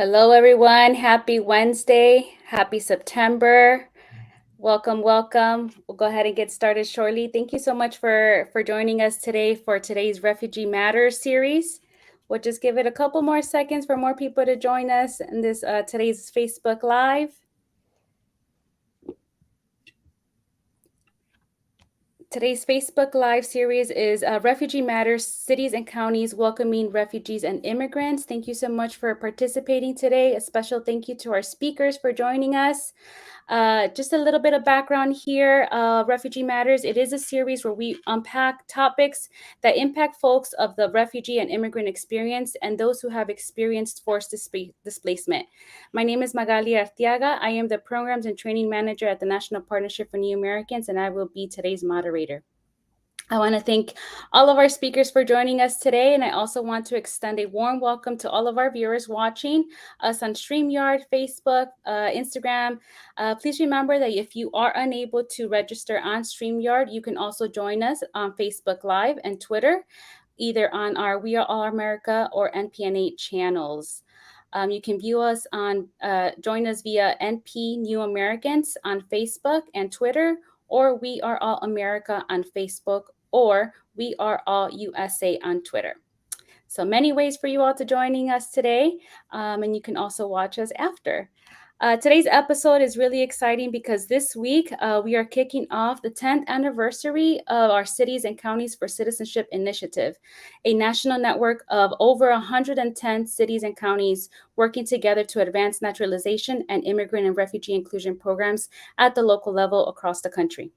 Hello, everyone. Happy Wednesday. Happy September. Welcome, welcome. We'll go ahead and get started shortly. Thank you so much for joining us today for today's Refugee Matters series. We'll just give it a couple more seconds for more people to join us in this today's Facebook Live. Today's Facebook Live series is Refugee Matters, Cities and Counties Welcoming Refugees and Immigrants. Thank you so much for participating today. A special thank you to our speakers for joining us. Just a little bit of background here. Refugee Matters, it is a series where we unpack topics that impact folks of the refugee and immigrant experience and those who have experienced forced displacement. My name is Magali Arteaga. I am the Programs and Training Manager at the National Partnership for New Americans, and I will be today's moderator. I want to thank all of our speakers for joining us today, and I also want to extend a warm welcome to all of our viewers watching us on StreamYard, Facebook, Instagram. Please remember that if you are unable to register on StreamYard, you can also join us on Facebook Live and Twitter, either on our We Are All America or NPN8 channels. You can view us join us via NP New Americans on Facebook and Twitter, or We Are All America on Facebook, or We Are All USA on Twitter. So many ways for you all to joining us today, and you can also watch us after. Today's episode is really exciting because this week we are kicking off the 10th anniversary of our Cities and Counties for Citizenship initiative, a national network of over 110 cities and counties working together to advance naturalization and immigrant and refugee inclusion programs at the local level across the country.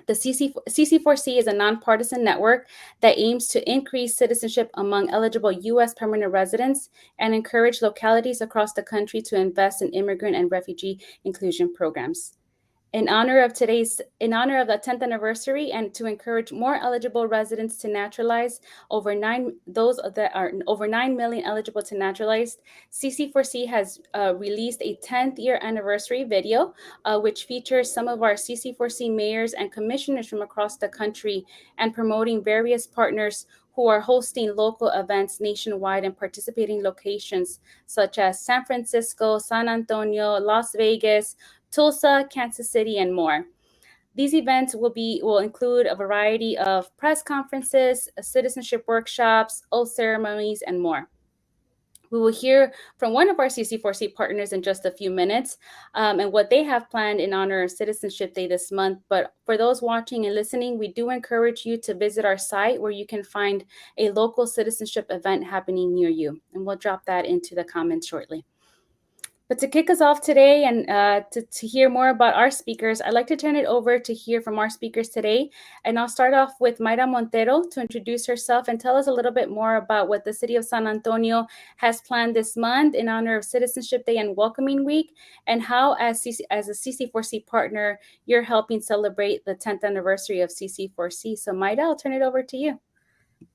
The CC4C is a nonpartisan network that aims to increase citizenship among eligible U.S. permanent residents and encourage localities across the country to invest in immigrant and refugee inclusion programs. In honor of the 10th anniversary and to encourage more eligible residents to naturalize, those that are over 9 million eligible to naturalize, CC4C has released a 10th year anniversary video, which features some of our CC4C mayors and commissioners from across the country and promoting various partners who are hosting local events nationwide and participating locations such as San Francisco, San Antonio, Las Vegas, Tulsa, Kansas City, and more. These events will include a variety of press conferences, citizenship workshops, oath ceremonies, and more. We will hear from one of our CC4C partners in just a few minutes and what they have planned in honor of Citizenship Day this month. But for those watching and listening, we do encourage you to visit our site where you can find a local citizenship event happening near you. And we'll drop that into the comments shortly. But to kick us off today and to hear more about our speakers, I'd like to turn it over to hear from our speakers today. And I'll start off with Mayra Montero to introduce herself and tell us a little bit more about what the City of San Antonio has planned this month in honor of Citizenship Day and Welcoming Week, and how, as a CC4C partner, you're helping celebrate the 10th anniversary of CC4C. So Mayra, I'll turn it over to you.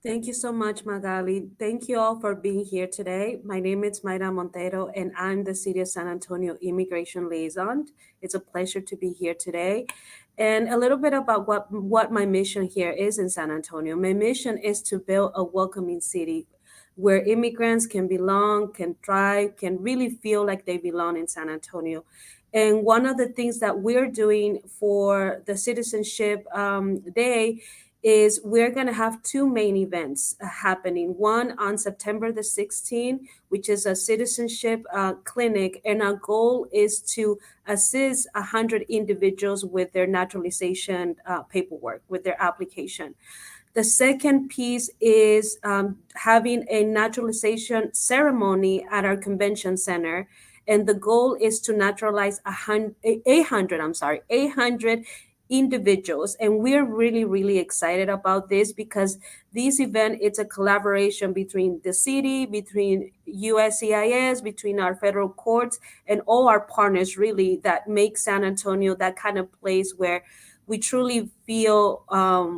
Thank you so much, Magali. Thank you all for being here today. My name is Mayra Montero, and I'm the City of San Antonio Immigration Liaison. It's a pleasure to be here today. And a little bit about what my mission here is in San Antonio. My mission is to build a welcoming city where immigrants can belong, can thrive, can really feel like they belong in San Antonio. And one of the things that we're doing for the Citizenship Day is we're going to have two main events happening. One on September the 16th, which is a citizenship clinic. And our goal is to assist 100 individuals with their naturalization paperwork, with their application. The second piece is having a naturalization ceremony at our convention center. And the goal is to naturalize 800 individuals, and we're really excited about this because this event, it's a collaboration between the city, between USCIS, between our federal courts, and all our partners really that make San Antonio that kind of place where we truly feel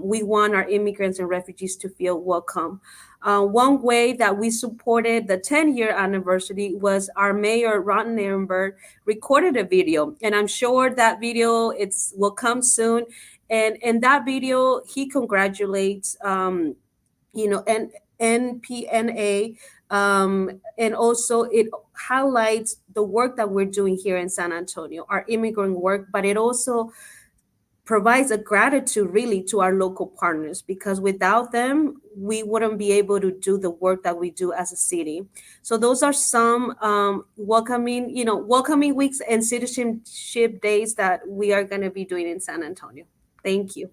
we want our immigrants and refugees to feel welcome. One way that we supported the 10-year anniversary was our mayor, Ron Nirenberg, recorded a video. And I'm sure that video will come soon. And in that video, he congratulates, and NPNA, and also it highlights the work that we're doing here in San Antonio, our immigrant work, but it also provides a gratitude really to our local partners, because without them we wouldn't be able to do the work that we do as a city. So those are some welcoming weeks and citizenship days that we are going to be doing in San Antonio. Thank you.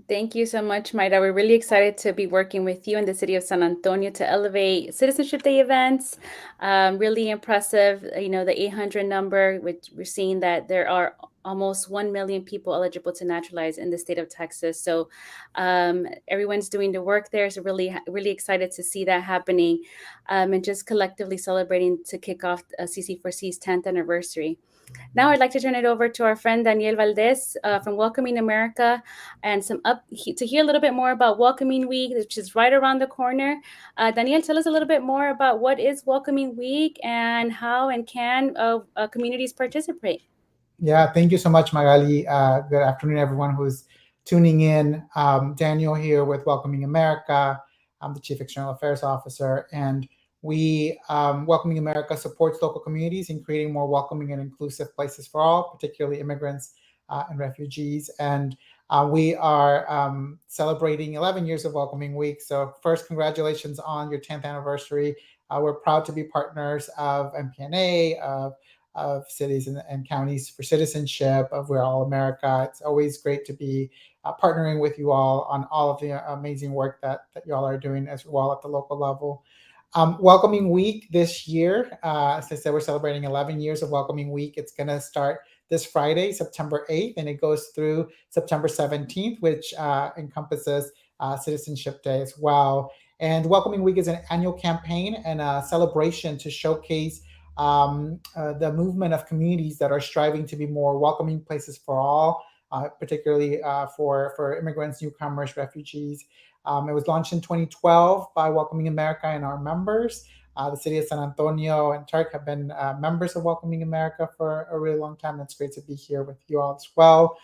Thank you so much, Mayra. We're really excited to be working with you in the city of San Antonio to elevate Citizenship Day events. Really impressive, the 800 number, which we're seeing that there are almost 1 million people eligible to naturalize in the state of Texas. So everyone's doing the work there. So really, really excited to see that happening, and just collectively celebrating to kick off CC4C's 10th anniversary. Now I'd like to turn it over to our friend Daniel Valdez from Welcoming America, and to hear a little bit more about Welcoming Week, which is right around the corner. Daniel, tell us a little bit more about what is Welcoming Week and how and can communities participate. Yeah, thank you so much, Magali. Good afternoon, everyone who's tuning in. Daniel here with Welcoming America. I'm the Chief External Affairs Officer, and we, Welcoming America, supports local communities in creating more welcoming and inclusive places for all, particularly immigrants and refugees. And we are celebrating 11 years of Welcoming Week. So, first, congratulations on your 10th anniversary. We're proud to be partners of MPNA, of cities and counties for citizenship, of We're All America. It's always great to be partnering with you all on all of the amazing work that y'all are doing as well at the local level. Welcoming Week this year, as I said, we're celebrating 11 years of Welcoming Week. It's going to start this Friday, September 8th, and it goes through September 17th, which encompasses Citizenship Day as well. And Welcoming Week is an annual campaign and a celebration to showcase the movement of communities that are striving to be more welcoming places for all, particularly for immigrants, newcomers, refugees. It was launched in 2012 by Welcoming America and our members. The city of San Antonio and Turk have been members of Welcoming America for a really long time. It's great to be here with you all as well.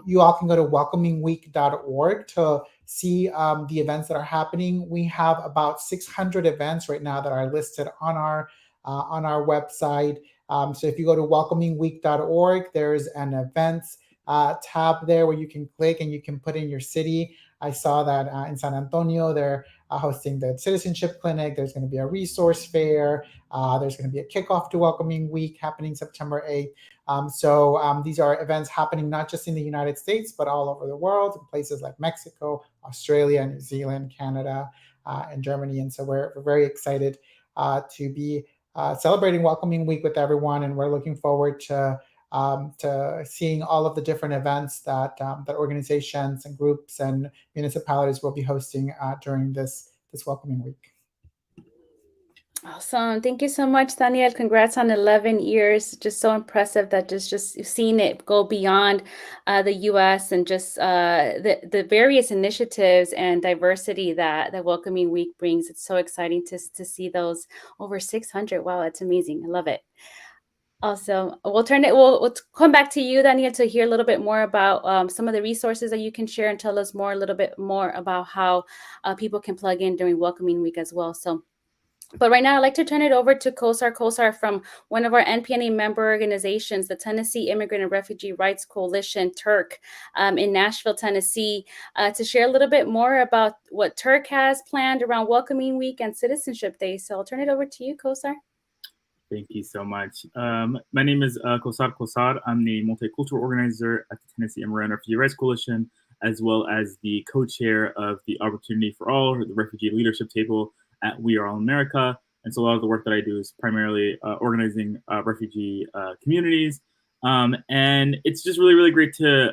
You all can go to welcomingweek.org to see the events that are happening. We have about 600 events right now that are listed on our website. So if you go to welcomingweek.org, there's an events tab there where you can click and you can put in your city. I saw that in San Antonio, they're hosting the Citizenship Clinic. There's going to be a resource fair. There's going to be a kickoff to Welcoming Week happening September 8th. These are events happening not just in the United States, but all over the world, in places like Mexico, Australia, New Zealand, Canada, and Germany. And so we're very excited to be celebrating Welcoming Week with everyone, and we're looking forward to seeing all of the different events that organizations and groups and municipalities will be hosting during this Welcoming Week. Awesome. Thank you so much, Daniel. Congrats on 11 years. Just so impressive that just seeing it go beyond the U.S. and just the various initiatives and diversity that Welcoming Week brings. It's so exciting to see those over 600. Wow, that's amazing. I love it. Also, we'll come back to you, Daniel, to hear a little bit more about some of the resources that you can share and tell us a little bit more about how people can plug in during Welcoming Week as well. But right now, I'd like to turn it over to Kosar from one of our NPNA member organizations, the Tennessee Immigrant and Refugee Rights Coalition, TIRC, in Nashville, Tennessee, to share a little bit more about what TIRC has planned around Welcoming Week and Citizenship Day. So I'll turn it over to you, Kosar. Thank you so much. My name is Kosar. I'm the multicultural organizer at the Tennessee Immigrant and Refugee Rights Coalition, as well as the co-chair of the Opportunity for All, or the Refugee Leadership Table at We Are All America. And so a lot of the work that I do is primarily organizing refugee communities. And it's just really, really great to,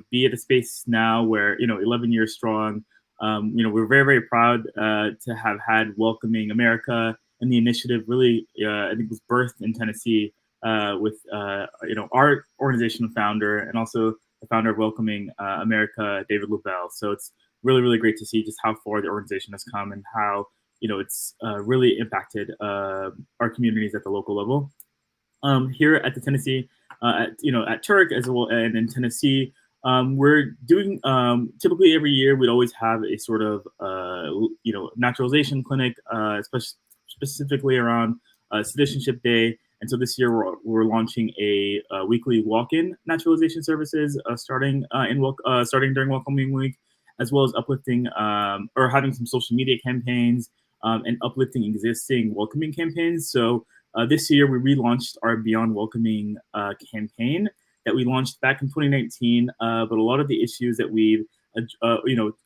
be at a space now where, 11 years strong, we're very, very proud to have had Welcoming America, and the initiative really, I think, was birthed in Tennessee with, our organizational founder and also the founder of Welcoming America, David Lubell. So it's really, really great to see just how far the organization has come and how, it's really impacted our communities at the local level. Here at the Tennessee, at TIRC as well, and in Tennessee, We're doing typically every year we'd always have a sort of naturalization clinic, specifically around Citizenship Day. And so this year we're launching a weekly walk-in naturalization services starting during Welcoming Week, as well as uplifting or having some social media campaigns and uplifting existing welcoming campaigns. So this year we relaunched our Beyond Welcoming campaign that we launched back in 2019. But a lot of the issues that we've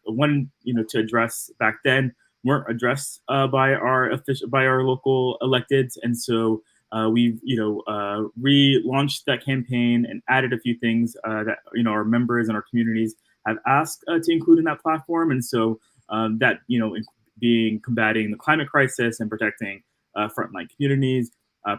wanted to address back then weren't addressed by our local electeds, and so we've relaunched that campaign and added a few things that our members and our communities have asked to include in that platform. And so that being combating the climate crisis and protecting frontline communities,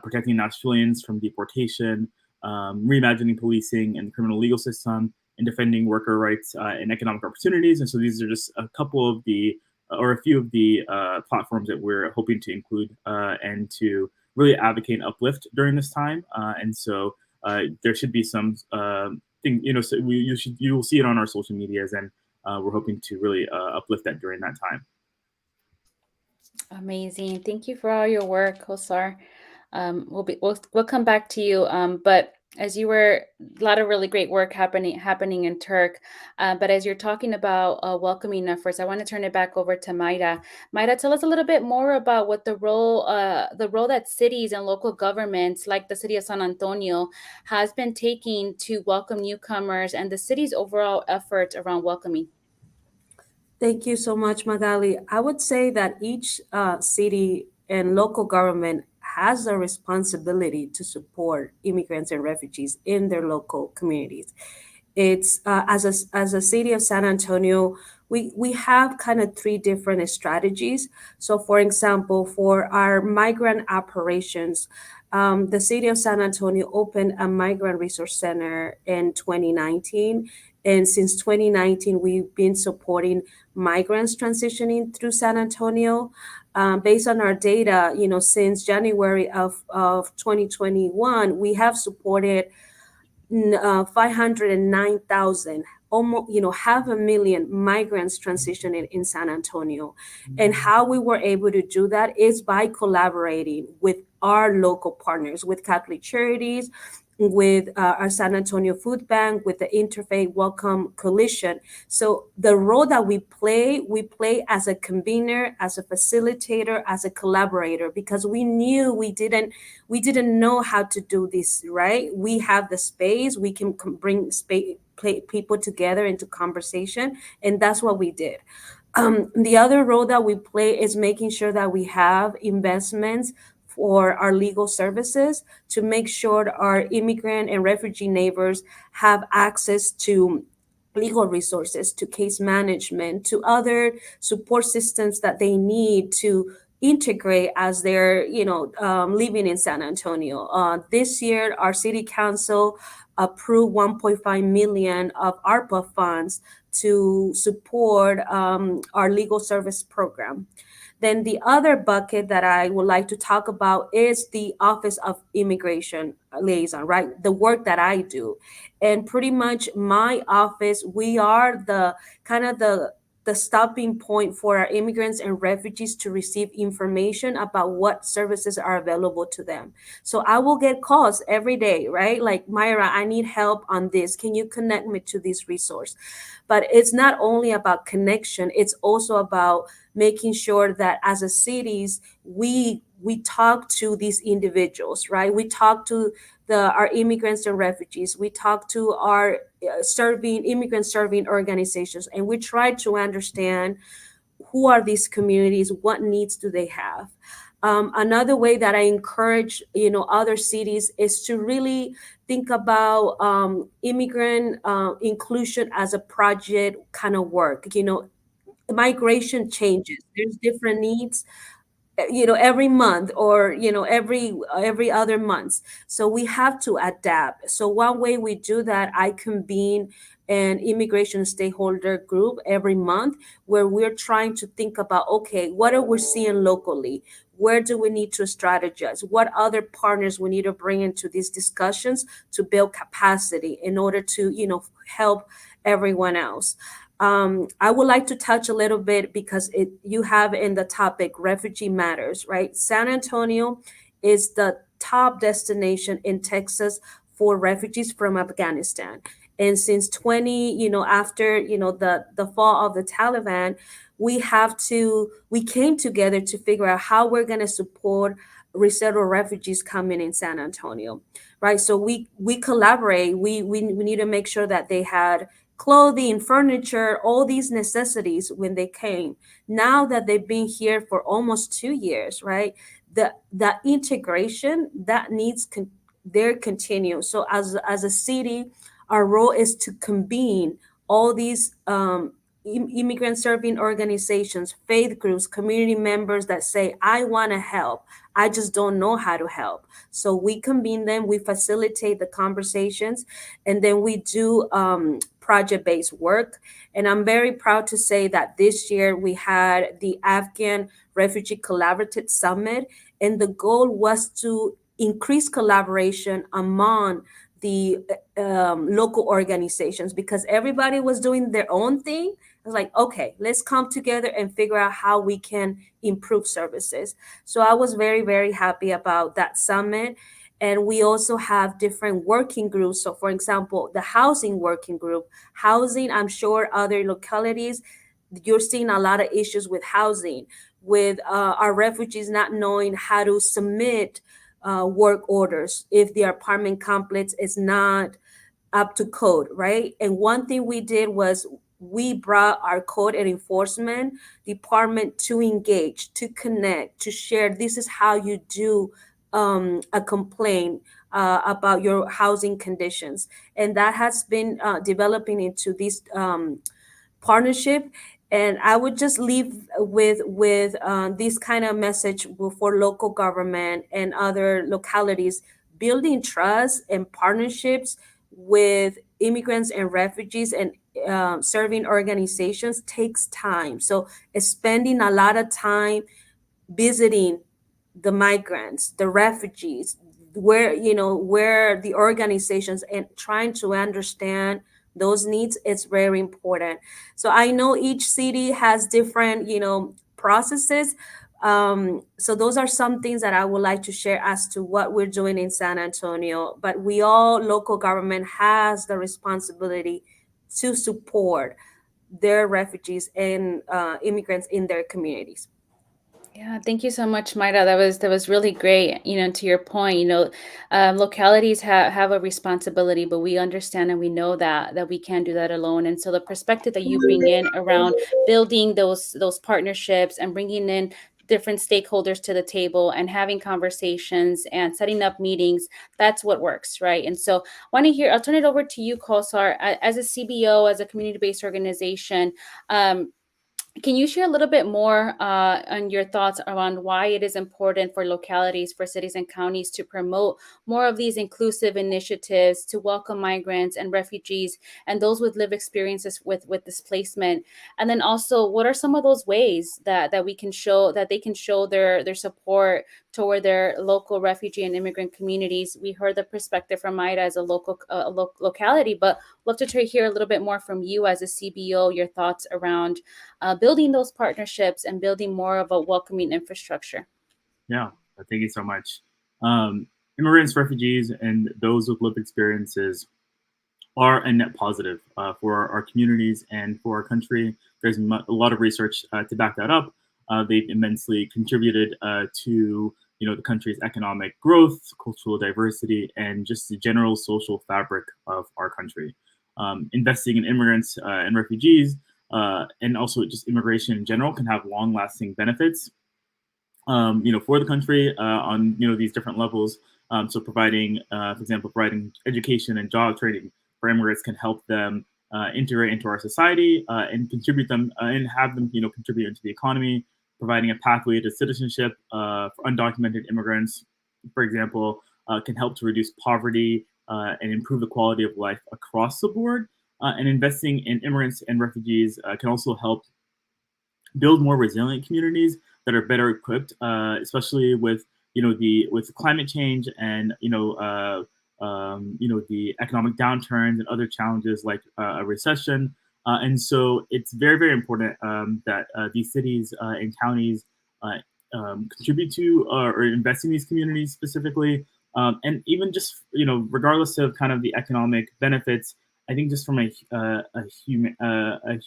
protecting Nashvilleans from deportation, reimagining policing and the criminal legal system, and defending worker rights and economic opportunities. And so these are just a couple of the or a few of the platforms that we're hoping to include and to really advocate and uplift during this time. And so there should be some thing, so you will see it on our social medias, and we're hoping to really uplift that during that time. Amazing. Thank you for all your work, Kosar. We'll come back to you. But as you were, a lot of really great work happening in Turk. But as you're talking about welcoming efforts, I want to turn it back over to Mayra. Mayra, tell us a little bit more about what the role that cities and local governments, like the city of San Antonio, has been taking to welcome newcomers and the city's overall efforts around welcoming. Thank you so much, Magali. I would say that each city and local government has a responsibility to support immigrants and refugees in their local communities. It's as a city of San Antonio, we have kind of three different strategies. So, for example, for our migrant operations, the city of San Antonio opened a migrant resource center in 2019. And since 2019, we've been supporting migrants transitioning through San Antonio. Based on our data, since January of 2021, we have supported 509,000, almost, half a million migrants transitioning in San Antonio. And how we were able to do that is by collaborating with our local partners, with Catholic Charities, with our San Antonio Food Bank, with the Interfaith Welcome Coalition. So the role that we play as a convener, as a facilitator, as a collaborator, because we knew we didn't know how to do this, right? We have the space, we can bring people together into conversation, and that's what we did. The other role that we play is making sure that we have investments for our legal services to make sure our immigrant and refugee neighbors have access to legal resources, to case management, to other support systems that they need to integrate as they're living in San Antonio. This year, our city council approved 1.5 million of ARPA funds to support our legal service program. Then the other bucket that I would like to talk about is the Office of Immigration Liaison, right? The work that I do. And pretty much my office, we are the kind of the stopping point for our immigrants and refugees to receive information about what services are available to them. So I will get calls every day, right? Like, Mayra, I need help on this. Can you connect me to this resource? But it's not only about connection, it's also about making sure that as a cities, we talk to these individuals, right? We talk to our immigrants and refugees. We talk to our immigrant serving organizations, and we try to understand who are these communities, what needs do they have. Another way that I encourage other cities is to really think about immigrant inclusion as a project kind of work. Migration changes. There's different needs every month, or every other month, so we have to adapt. So one way we do that, I convene an immigration stakeholder group every month, where we're trying to think about, okay, what are we seeing locally, where do we need to strategize? What other partners we need to bring into these discussions to build capacity in order to, help everyone else. I would like to touch a little bit because you have in the topic refugee matters, right? San Antonio is the top destination in Texas for refugees from Afghanistan. And since after, the fall of the Taliban, we came together to figure out how we're going to support resettled refugees coming in San Antonio, right? So we collaborate. We need to make sure that they had clothing, furniture, all these necessities when they came. Now that they've been here for almost 2 years, right? The integration that needs their continue. So as a city, our role is to convene all these immigrant serving organizations, faith groups, community members that say, I want to help. I just don't know how to help. So we convene them, we facilitate the conversations, and then we do project-based work. And I'm very proud to say that this year we had the Afghan Refugee Collaborative Summit, and the goal was to increase collaboration among the local organizations because everybody was doing their own thing. I was like, okay, let's come together and figure out how we can improve services. So I was very, very happy about that summit. And we also have different working groups. So, for example, the housing working group, housing, I'm sure other localities, you're seeing a lot of issues with housing, with our refugees not knowing how to submit work orders if the apartment complex is not up to code, right? And one thing we did was we brought our code and enforcement department to engage, to connect, to share. This is how you do a complaint about your housing conditions. And that has been developing into this partnership. And I would just leave with this kind of message for local government and other localities. Building trust and partnerships with immigrants and refugees and serving organizations takes time. So spending a lot of time visiting the migrants, the refugees, where the organizations, and trying to understand those needs, it's very important. So I know each city has different, processes. So those are some things that I would like to share as to what we're doing in San Antonio. But we all, local government has the responsibility to support their refugees and immigrants in their communities. Yeah, thank you so much, Maida. That was really great. To your point, localities have a responsibility, but we understand and we know that we can't do that alone. And so the perspective that you bring in around building those partnerships and bringing in different stakeholders to the table and having conversations and setting up meetings, that's what works, right? And so I'll turn it over to you, Kosar, as a CBO, as a community-based organization. Can you share a little bit more on your thoughts around why it is important for localities, for cities and counties to promote more of these inclusive initiatives to welcome migrants and refugees and those with lived experiences with displacement? And then also, what are some of those ways that they can show their support toward their local refugee and immigrant communities? We heard the perspective from Maida as a locality, but love to hear a little bit more from you as a CBO, your thoughts around building those partnerships and building more of a welcoming infrastructure. Yeah, thank you so much. Immigrants, refugees, and those with lived experiences are a net positive for our communities and for our country. There's a lot of research to back that up. They've immensely contributed to the country's economic growth, cultural diversity, and just the general social fabric of our country. Investing in immigrants and refugees, and also just immigration in general, can have long-lasting benefits, for the country on these different levels. So providing, for example, providing education and job training for immigrants can help them integrate into our society and contribute them and have them contribute into the economy. Providing a pathway to citizenship for undocumented immigrants, for example, can help to reduce poverty and improve the quality of life across the board. And investing in immigrants and refugees can also help build more resilient communities that are better equipped, especially with with climate change and the economic downturns and other challenges like a recession. And so it's very, very important that these cities and counties uh, contribute to or invest in these communities specifically. And even just, regardless of kind of the economic benefits, I think just from a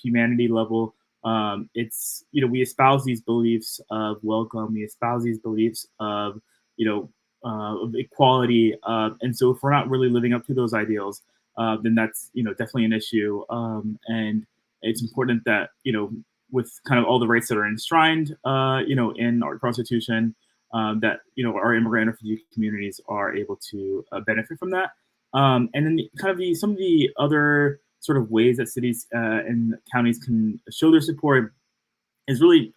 humanity level, it's, we espouse these beliefs of welcome, we espouse these beliefs of, of equality. And so if we're not really living up to those ideals, then that's, definitely an issue. And it's important that, with kind of all the rights that are enshrined, in our constitution, that, our immigrant and refugee communities are able to benefit from that. And then some of the other sort of ways that cities and counties can show their support is really,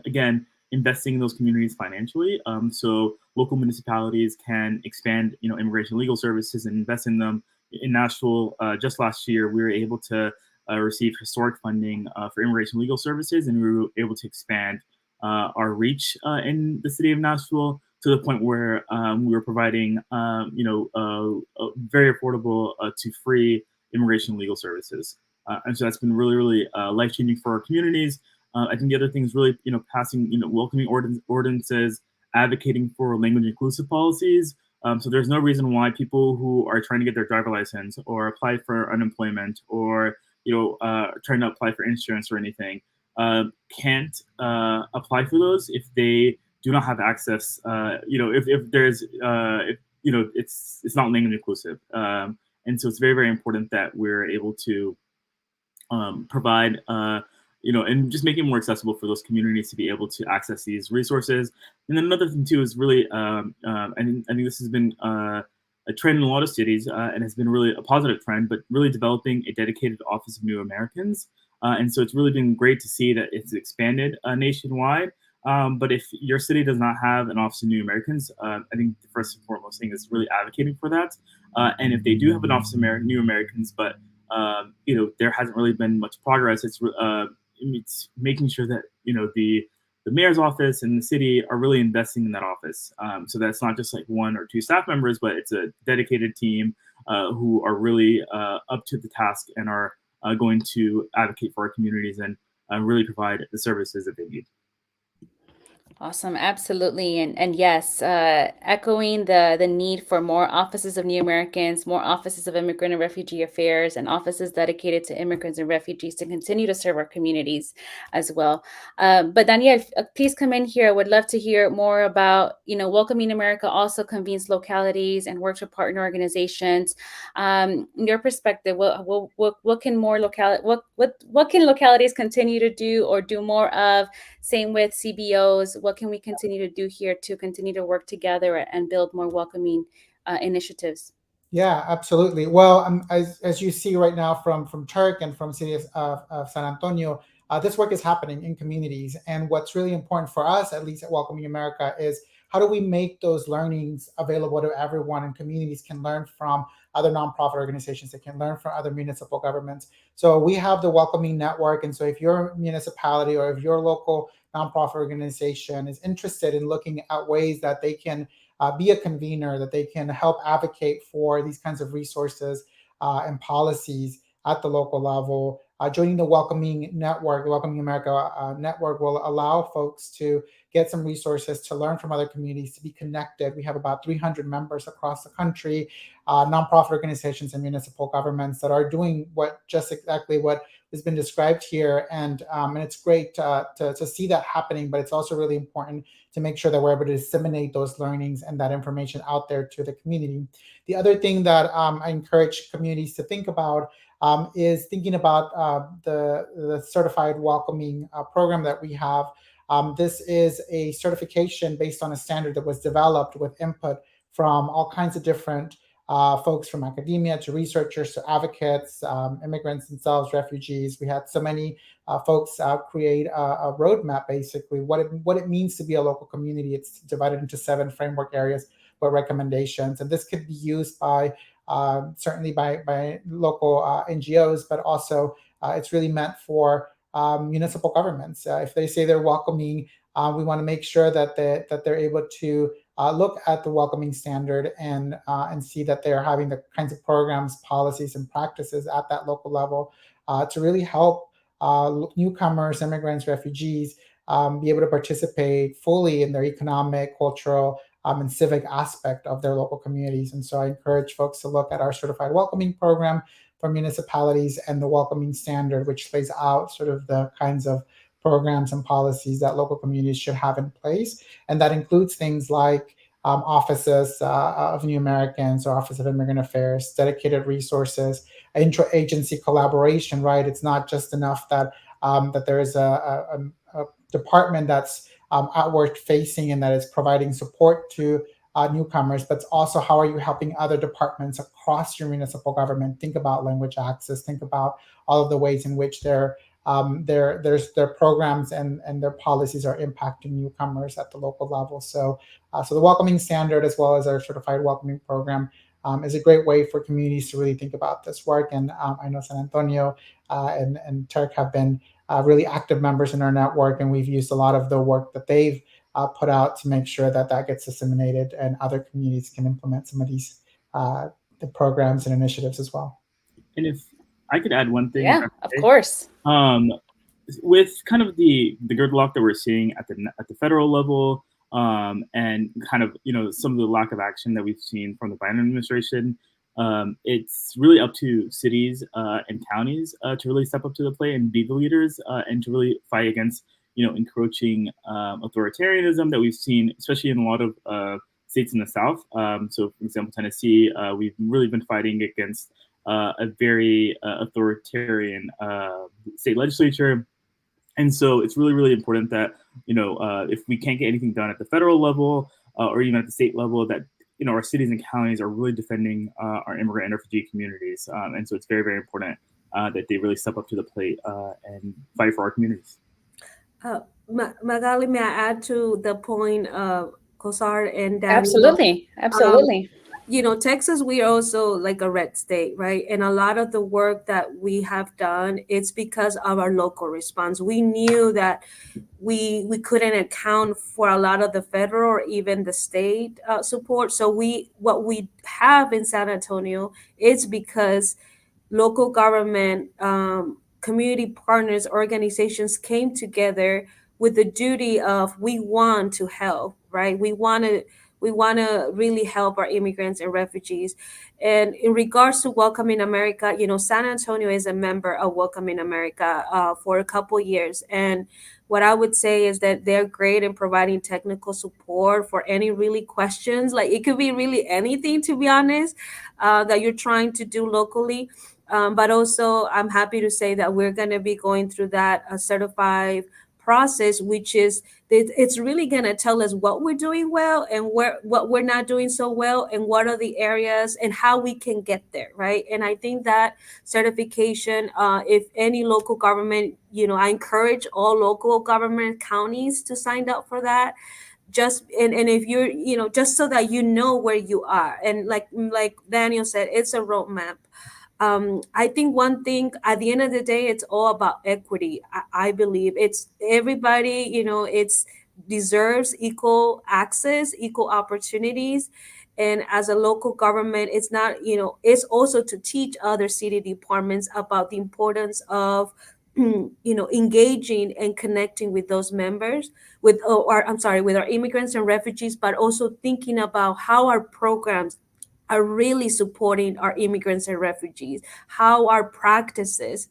again, investing in those communities financially. So local municipalities can expand, immigration legal services and invest in them. In Nashville, just last year, we were able to receive historic funding for immigration legal services, and we were able to expand our reach in the city of Nashville to the point where we were providing, very affordable to free immigration legal services. And so that's been really, really life changing for our communities. I think the other thing is really, passing, welcoming ordinances, advocating for language inclusive policies. So there's no reason why people who are trying to get their driver license or apply for unemployment or, trying to apply for insurance or anything, can't apply for those if they do not have access. If there's, it's not language inclusive. And so it's very, very important that we're able to provide, and just making it more accessible for those communities to be able to access these resources. And then another thing too is really, I think this has been a trend in a lot of cities and has been really a positive trend, but really developing a dedicated Office of New Americans. And so it's really been great to see that it's expanded nationwide. But if your city does not have an Office of New Americans, I think the first and foremost thing is really advocating for that. And if they do have an Office of New Americans, but there hasn't really been much progress, it's making sure that the mayor's office and the city are really investing in that office. So that's not just like one or two staff members, but it's a dedicated team who are really up to the task and are going to advocate for our communities and really provide the services that they need. Awesome, absolutely, and yes, echoing the need for more offices of New Americans, more offices of Immigrant and Refugee Affairs, and offices dedicated to immigrants and refugees to continue to serve our communities as well. But Daniel, please come in here. I would love to hear more about, Welcoming America also convenes localities and works with partner organizations. In your perspective, what can what can localities continue to do or do more of? Same with CBOs. What can we continue to do here to continue to work together and build more welcoming initiatives? Yeah, absolutely. Well, as you see right now from Turk and from city of San Antonio, this work is happening in communities. And what's really important for us, at least at Welcoming America, is how do we make those learnings available to everyone, and communities can learn from other nonprofit organizations, they can learn from other municipal governments. So we have the Welcoming Network. And so if your municipality or if your local nonprofit organization is interested in looking at ways that they can be a convener, that they can help advocate for these kinds of resources and policies at the local level. Joining the Welcoming Network, the Welcoming America Network, will allow folks to get some resources, to learn from other communities, to be connected. We have about 300 members across the country, nonprofit organizations and municipal governments that are doing just exactly what has been described here. And it's great to see that happening, but it's also really important to make sure that we're able to disseminate those learnings and that information out there to the community. The other thing that I encourage communities to think about is thinking about the certified welcoming program that we have. This is a certification based on a standard that was developed with input from all kinds of different folks, from academia to researchers to advocates, immigrants themselves, refugees. We had so many folks create a roadmap, basically, what it means to be a local community. It's divided into 7 framework areas with recommendations. And this could be used by certainly by local NGOs, but also it's really meant for municipal governments. If they say they're welcoming we want to make sure that they're able to look at the welcoming standard and see that they're having the kinds of programs, policies, and practices at that local level to really help newcomers, immigrants, refugees be able to participate fully in their economic, cultural, and civic aspect of their local communities. And so I encourage folks to look at our certified welcoming program for municipalities and the welcoming standard, which lays out sort of the kinds of programs and policies that local communities should have in place. And that includes things like offices of New Americans or Office of Immigrant Affairs, dedicated resources, intra-agency collaboration, right? It's not just enough that that there is a department that's outward facing and that is providing support to newcomers, but also how are you helping other departments across your municipal government think about language access, think about all of the ways in which their programs and their policies are impacting newcomers at the local level. So the welcoming standard, as well as our certified welcoming program, is a great way for communities to really think about this work. And I know San Antonio and Turk have been really active members in our network, and we've used a lot of the work that they've put out to make sure that that gets disseminated and other communities can implement some of these the programs and initiatives as well. And if I could add one thing, yeah, of course. With kind of the gridlock that we're seeing at the federal level, and kind of some of the lack of action that we've seen from the Biden administration, it's really up to cities and counties to really step up to the plate and be the leaders and to really fight against encroaching authoritarianism that we've seen, especially in a lot of states in the South. So, for example, Tennessee, we've really been fighting against a very authoritarian state legislature. And so it's really, really important that, if we can't get anything done at the federal level or even at the state level, that, our cities and counties are really defending our immigrant and refugee communities. And so it's very, very important that they really step up to the plate and fight for our communities. Magali, may I add to the point of Kosar and Daniel? Absolutely. Absolutely. Texas, we are also like a red state, right? And a lot of the work that we have done, it's because of our local response. We knew that we couldn't account for a lot of the federal or even the state support. So what we have in San Antonio is because local government, community partners, organizations came together with the duty of we want to help, right? We want to really help our immigrants and refugees. And in regards to Welcoming America, San Antonio is a member of Welcoming America for a couple years. And what I would say is that they're great in providing technical support for any really questions. Like it could be really anything, to be honest, that you're trying to do locally. But also, I'm happy to say that we're going to be going through that certified process, which is it's really going to tell us what we're doing well and what we're not doing so well, and what are the areas and how we can get there, right? And I think that certification, if any local government, I encourage all local government counties to sign up for that. And if you're, just so that where you are. And like Daniel said, it's a roadmap. I think one thing at the end of the day, it's all about equity. I believe it's everybody, it's deserves equal access, equal opportunities. And as a local government, it's not, it's also to teach other city departments about the importance of, engaging and connecting with those members with our immigrants and refugees, but also thinking about how our programs are really supporting our immigrants and refugees, how our practices,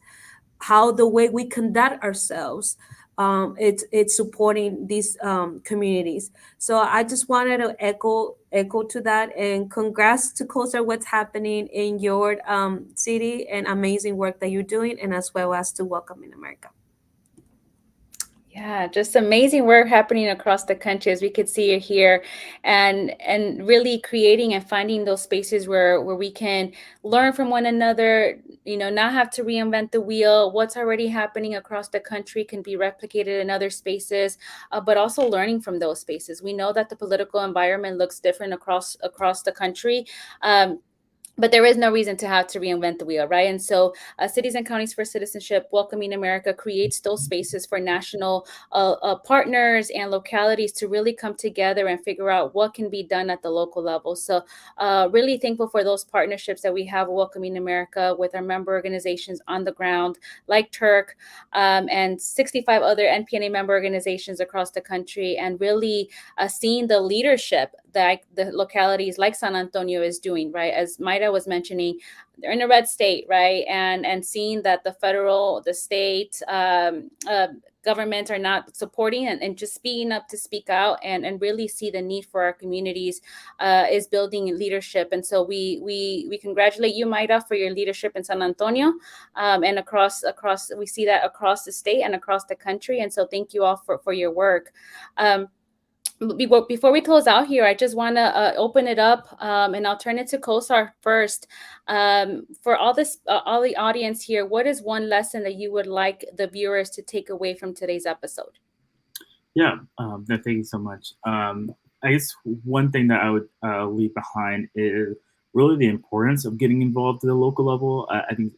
how the way we conduct ourselves, it's supporting these communities. So I just wanted to echo to that, and congrats to COSAR what's happening in your city and amazing work that you're doing, and as well as to Welcoming America. Yeah, just amazing work happening across the country, as we could see here, and really creating and finding those spaces where we can learn from one another, not have to reinvent the wheel. What's already happening across the country can be replicated in other spaces, but also learning from those spaces. We know that the political environment looks different across the country. but there is no reason to have to reinvent the wheel, right? And so, Cities and Counties for Citizenship, Welcoming America creates those spaces for national partners and localities to really come together and figure out what can be done at the local level. So, really thankful for those partnerships that we have with Welcoming America with our member organizations on the ground, like Turk, and 65 other NPNA member organizations across the country, and really seeing the leadership that the localities like San Antonio is doing, right? As Maida was mentioning, they're in a red state, right? And seeing that the federal, the state, governments are not supporting and just speaking up to speak out and really see the need for our communities is building leadership. And so we congratulate you, Maida, for your leadership in San Antonio, and across we see that across the state and across the country. And so thank you all for your work. Before we close out here, I just want to open it up, and I'll turn it to Kosar first. For all the audience here, what is one lesson that you would like the viewers to take away from today's episode? Yeah, no, thank you so much. I guess one thing that I would leave behind is really the importance of getting involved at the local level. I think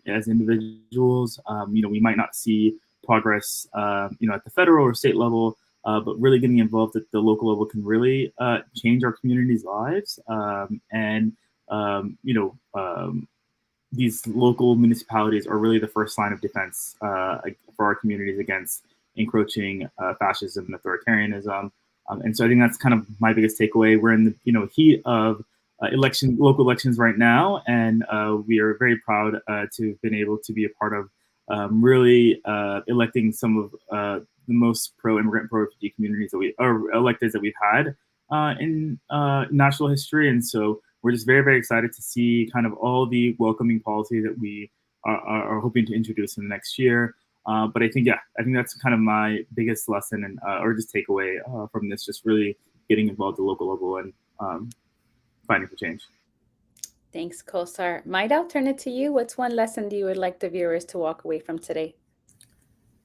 as individuals, we might not see progress, at the federal or state level, but really getting involved at the local level can really change our community's lives. These local municipalities are really the first line of defense for our communities against encroaching fascism and authoritarianism. And so I think that's kind of my biggest takeaway. We're in the heat of local elections right now, and we are very proud to have been able to be a part of really electing some of the most pro-immigrant, pro-refugee communities electeds that we've had in national history. And so we're just very, very excited to see kind of all the welcoming policy that we are hoping to introduce in the next year. But I think that's kind of my biggest lesson and or just takeaway from this, just really getting involved at the local level and fighting for change. Thanks, Kosar. Maida, I'll turn it to you. What's one lesson do you would like the viewers to walk away from today?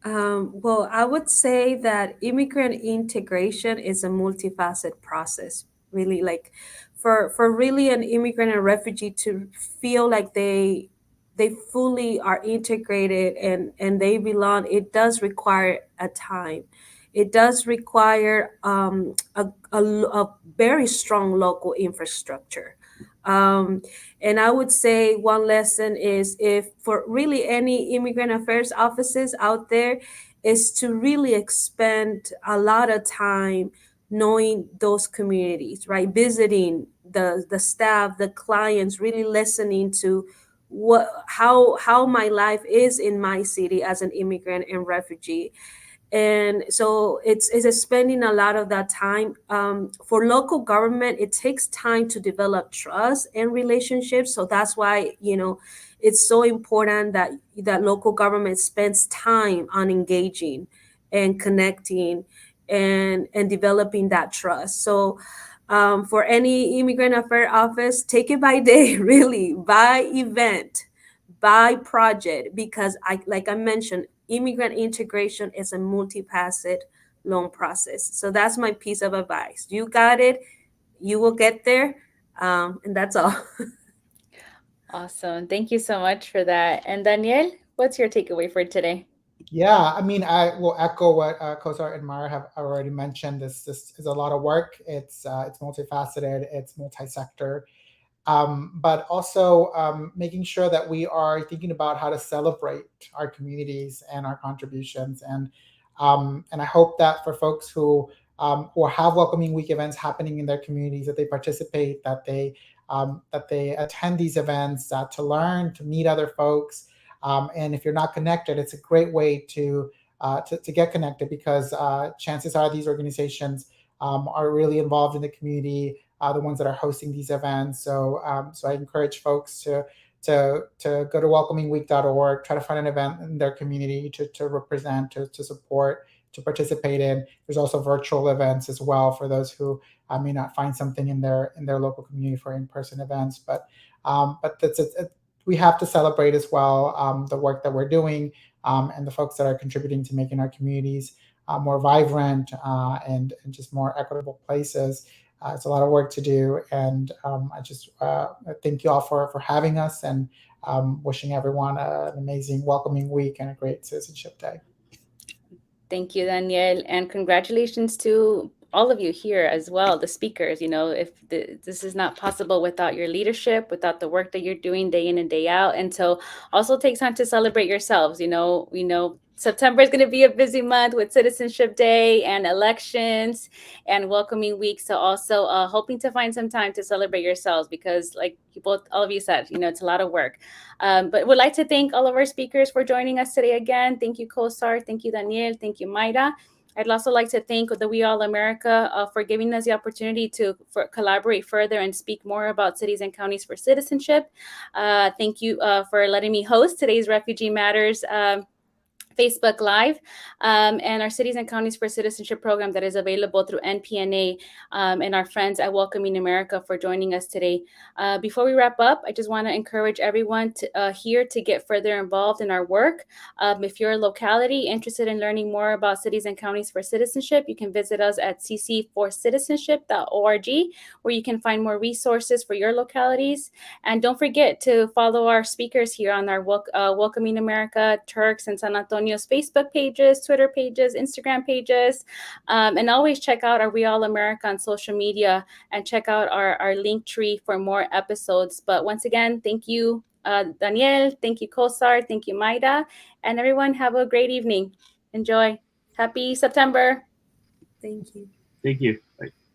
Well, I would say that immigrant integration is a multifaceted process. Really, like for really an immigrant and refugee to feel like they fully are integrated and they belong, it does require a time. It does require a very strong local infrastructure. Um, and I would say one lesson is, if for really any immigrant affairs offices out there, is to really expend a lot of time knowing those communities, right? Visiting the staff, the clients, really listening to how my life is in my city as an immigrant and refugee. And so it's spending a lot of that time. For local government, it takes time to develop trust and relationships. So that's why it's so important that local government spends time on engaging and connecting and developing that trust. So for any immigrant affair office, take it by day, really, by event, by project, because like I mentioned, immigrant integration is a multifaceted, long process. So that's my piece of advice. You got it. You will get there. And that's all. Awesome. Thank you so much for that. And Daniel, what's your takeaway for today? Yeah, I mean, I will echo what Kosar and Mara have already mentioned. This is a lot of work. It's multifaceted. It's multi-sector. But also making sure that we are thinking about how to celebrate our communities and our contributions. And I hope that for folks who have welcoming week events happening in their communities, that they participate, that they attend these events to learn, to meet other folks. And if you're not connected, it's a great way to get connected, because chances are these organizations are really involved in the community, the ones that are hosting these events. So I encourage folks to go to welcomingweek.org, try to find an event in their community to represent, to support, to participate in. There's also virtual events as well for those who may not find something in their local community for in-person events. But we have to celebrate as well the work that we're doing, and the folks that are contributing to making our communities more vibrant and just more equitable places. It's a lot of work to do, and I just thank you all for having us, and wishing everyone an amazing welcoming week and a great Citizenship Day. Thank you, Daniel, and congratulations to all of you here as well, the speakers. You know, if this is not possible without your leadership, without the work that you're doing day in and day out, and so also take time to celebrate yourselves. You know, we know September is going to be a busy month with Citizenship Day and elections and welcoming week. So also hoping to find some time to celebrate yourselves, because like you both, all of you said, you know, it's a lot of work. But would like to thank all of our speakers for joining us today again. Thank you, Kosar. Thank you, Daniel. Thank you, Mayra. I'd also like to thank the We All America for giving us the opportunity to collaborate further and speak more about cities and counties for citizenship. Thank you for letting me host today's Refugee Matters Facebook Live, and our Cities and Counties for Citizenship program that is available through NPNA, and our friends at Welcoming America for joining us today. Before we wrap up, I just want to encourage everyone here to get further involved in our work. If you're a locality interested in learning more about Cities and Counties for Citizenship, you can visit us at cc4citizenship.org, where you can find more resources for your localities. And don't forget to follow our speakers here on our Welcoming America, Turks, and San Antonio's Facebook pages, Twitter pages, Instagram pages, and always check out our We All America on social media, and check out our link tree for more episodes. But once again, thank you, Daniel. Thank you, Kosar. Thank you, Mayra. And everyone, have a great evening. Enjoy. Happy September. Thank you. Thank you. Bye.